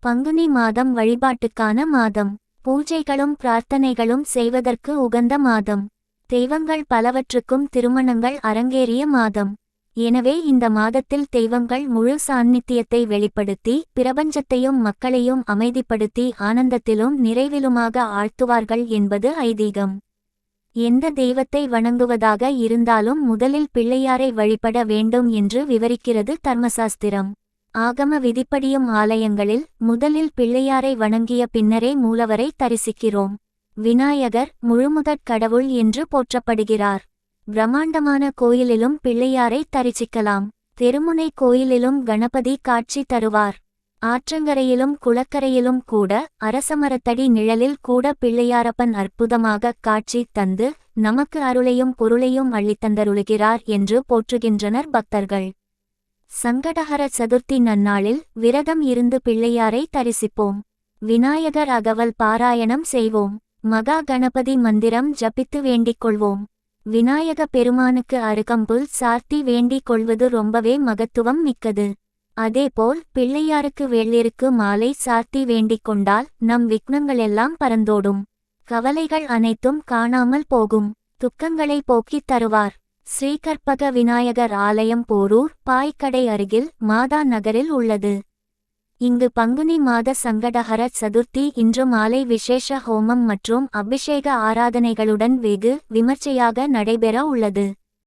பங்குனி மாதம் வழிபாட்டுக்கான மாதம். பூஜைகளும் பிரார்த்தனைகளும் செய்வதற்கு உகந்த மாதம். தெய்வங்கள் பலவற்றுக்கும் திருமணங்கள் அரங்கேறிய மாதம். எனவே இந்த மாதத்தில் தெய்வங்கள் முழு சாநித்தியத்தை வெளிப்படுத்தி பிரபஞ்சத்தையும் மக்களையும் அமைதிப்படுத்தி ஆனந்தத்திலும் நிறைவிலுமாக ஆழ்த்துவார்கள் என்பது ஐதீகம். எந்த தெய்வத்தை வணங்குவதாக இருந்தாலும் முதலில் பிள்ளையாரை வழிபட வேண்டும் என்று விவரிக்கிறது தர்மசாஸ்திரம். ஆகம விதிப்படியும் ஆலயங்களில் முதலில் பிள்ளையாரை வணங்கிய பின்னரே மூலவரை தரிசிக்கிறோம். விநாயகர் முழுமுதற் கடவுள் என்று போற்றப்படுகிறார். பிரம்மாண்டமான கோயிலிலும் பிள்ளையாரை தரிசிக்கலாம். தெருமுனை கோயிலிலும் கணபதி காட்சி தருவார். ஆற்றங்கரையிலும் குளக்கரையிலும் கூட அரசமரத்தடி நிழலில் கூட பிள்ளையாரப்பன் அற்புதமாக காட்சி தந்து நமக்கு அருளையும் பொருளையும் அள்ளித்தந்தருளுகிறார் என்று போற்றுகின்றனர் பக்தர்கள். சங்கடஹர சதுர்த்தி நன்னாளில் விரதம் இருந்து பிள்ளையாரை தரிசிப்போம். விநாயகர் அகவல் பாராயணம் செய்வோம். மகா கணபதி மந்திரம் ஜபித்து வேண்டிக் கொள்வோம். விநாயக பெருமானுக்கு அருகம்புல் சார்த்தி வேண்டிக் கொள்வது ரொம்பவே மகத்துவம் மிக்கது. அதேபோல் பிள்ளையாருக்கு வெள்ளிருக்கு மாலை சார்த்தி வேண்டிக் கொண்டால் நம் விக்னங்களெல்லாம் பறந்தோடும். கவலைகள் அனைத்தும் காணாமல் போகும். துக்கங்களை போக்கித் தருவார். ஸ்ரீகற்பக விநாயகர் ஆலயம் போரூர் பாய்க்கடை அருகில் மாதா நகரில் உள்ளது. இங்கு பங்குனி மாத சங்கடஹர சதுர்த்தி இன்று மாலை விசேஷ ஹோமம் மற்றும் அபிஷேக ஆராதனைகளுடன் வெகு விமர்சையாக நடைபெற உள்ளது.